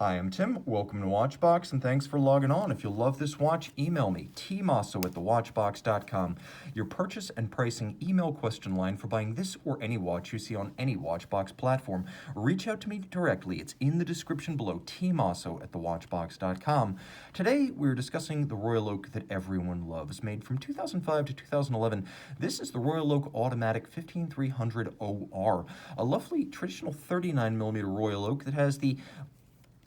Hi, I'm Tim. Welcome to Watchbox, and thanks for logging on. If you love this watch, email me, tmosso@thewatchbox.com. Your purchase and pricing email question line for buying this or any watch you see on any Watchbox platform. Reach out to me directly. It's in the description below, tmosso@thewatchbox.com. Today, we're discussing the Royal Oak that everyone loves. Made from 2005 to 2011, this is the Royal Oak Automatic 15300OR, a lovely traditional 39mm Royal Oak that has the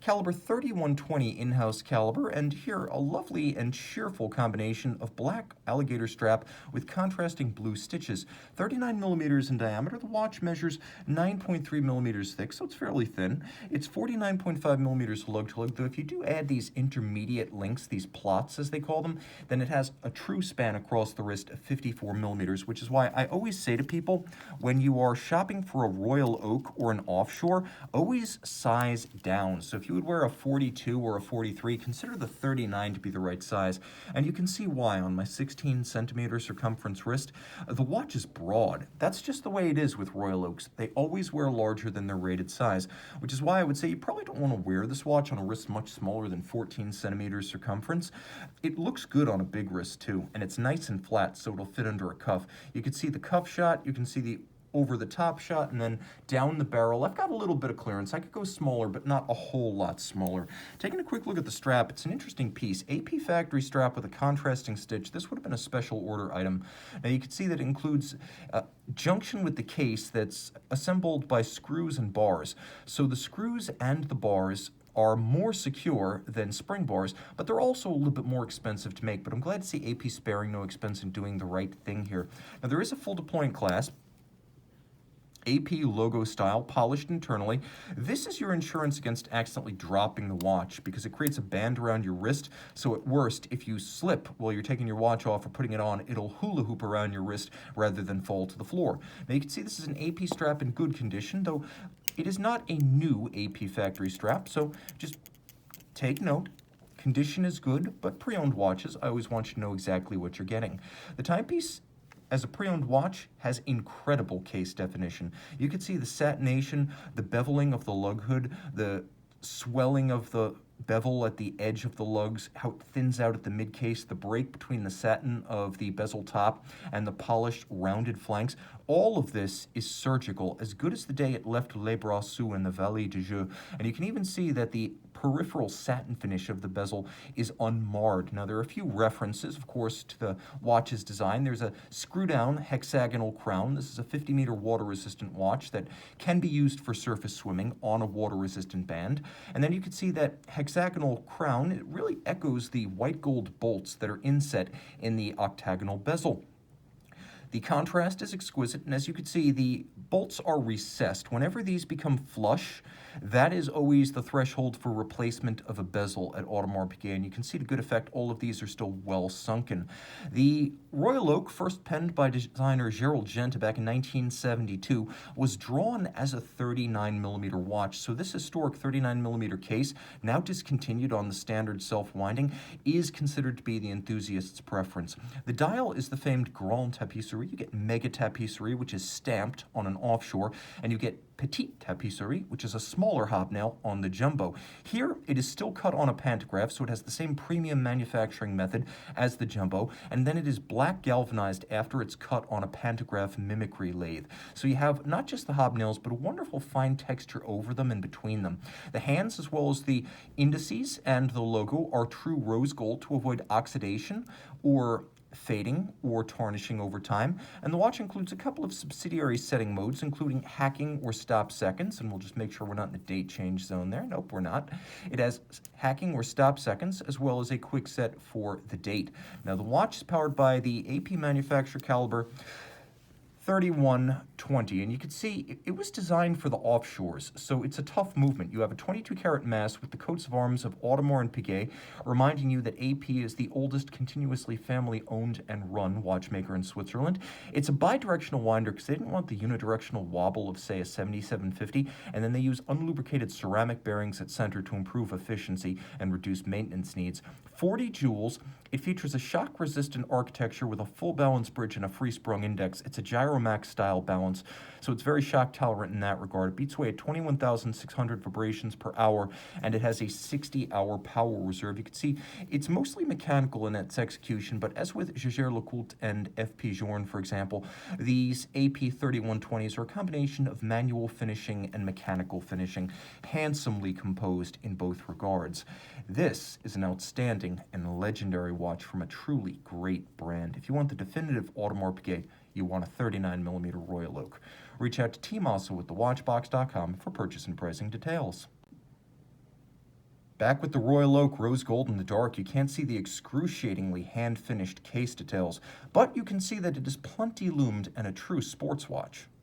caliber 3120 in-house caliber, and here a lovely and cheerful combination of black alligator strap with contrasting blue stitches. 39 millimeters in diameter, the watch measures 9.3 millimeters thick, so it's fairly thin. It's 49.5 millimeters lug-to-lug, though if you do add these intermediate links, these plots as they call them, then it has a true span across the wrist of 54 millimeters, which is why I always say to people, when you are shopping for a Royal Oak or an offshore, always size down. So if you would wear a 42 or a 43, consider the 39 to be the right size. And you can see why on my 16 centimeter circumference wrist. The watch is broad. That's just the way it is with Royal Oaks. They always wear larger than their rated size, which is why I would say you probably don't want to wear this watch on a wrist much smaller than 14 centimeters circumference. It looks good on a big wrist too, and it's nice and flat, so it'll fit under a cuff. You can see the cuff shot, you can see the over the top shot, and then down the barrel. I've got a little bit of clearance. I could go smaller, but not a whole lot smaller. Taking a quick look at the strap, it's an interesting piece. AP factory strap with a contrasting stitch. This would have been a special order item. Now you can see that it includes junction with the case that's assembled by screws and bars. So the screws and the bars are more secure than spring bars, but they're also a little bit more expensive to make. But I'm glad to see AP sparing no expense in doing the right thing here. Now there is a full deploying clasp, AP logo style, polished internally. This is your insurance against accidentally dropping the watch because it creates a band around your wrist. So at worst, if you slip while you're taking your watch off or putting it on, it'll hula hoop around your wrist rather than fall to the floor. Now you can see this is an AP strap in good condition, though it is not a new AP factory strap. So just take note. Condition is good, but pre-owned watches, I always want you to know exactly what you're getting. The timepiece, as a pre-owned watch, has incredible case definition. You can see the satination, the beveling of the lug hood, the swelling of the bevel at the edge of the lugs, how it thins out at the mid-case, the break between the satin of the bezel top and the polished rounded flanks. All of this is surgical, as good as the day it left Les Brassus in the Vallée de Joux. And you can even see that the peripheral satin finish of the bezel is unmarred. Now there are a few references, of course, to the watch's design. There's a screw-down hexagonal crown. This is a 50-meter water-resistant watch that can be used for surface swimming on a water-resistant band. And then you can see that hexagonal crown, it really echoes the white gold bolts that are inset in the octagonal bezel. The contrast is exquisite, and as you can see, the bolts are recessed. Whenever these become flush, that is always the threshold for replacement of a bezel at Audemars Piguet, and you can see to good effect all of these are still well sunken. The Royal Oak, first penned by designer Gerald Genta back in 1972, was drawn as a 39mm watch, so this historic 39mm case, now discontinued on the standard self-winding, is considered to be the enthusiast's preference. The dial is the famed Grande Tapisserie. You get Mega Tapisserie, which is stamped on an offshore, and you get Petite Tapisserie, which is a smaller hobnail on the jumbo. Here, it is still cut on a pantograph, so it has the same premium manufacturing method as the jumbo, and then it is black galvanized after it's cut on a pantograph mimicry lathe. So you have not just the hobnails, but a wonderful fine texture over them and between them. The hands, as well as the indices and the logo, are true rose gold to avoid oxidation or fading or tarnishing over time, and the watch includes a couple of subsidiary setting modes, including hacking or stop seconds, and we'll just make sure we're not in the date change zone there. Nope, we're not. It has hacking or stop seconds, as well as a quick set for the date. Now, the watch is powered by the AP manufacturer caliber 3120, and you can see it was designed for the offshores, so it's a tough movement. You have a 22-karat mass with the coats of arms of Audemars and Piguet, reminding you that AP is the oldest continuously family-owned and run watchmaker in Switzerland. It's a bidirectional winder because they didn't want the unidirectional wobble of, say, a 7750, and then they use unlubricated ceramic bearings at center to improve efficiency and reduce maintenance needs. 40 jewels. It features a shock-resistant architecture with a full balance bridge and a free-sprung index. It's a gyro Chromax style balance, so it's very shock tolerant in that regard. It beats away at 21,600 vibrations per hour, and it has a 60-hour power reserve. You can see it's mostly mechanical in its execution, but as with Jaeger-LeCoultre and FP Journe, for example, these AP3120s are a combination of manual finishing and mechanical finishing, handsomely composed in both regards. This is an outstanding and legendary watch from a truly great brand. If you want the definitive Audemars Piguet, you want a 39mm Royal Oak. Reach out to Tim Mosso with thewatchbox.com for purchase and pricing details. Back with the Royal Oak Rose Gold in the dark, you can't see the excruciatingly hand-finished case details, but you can see that it is plenty lumed and a true sports watch.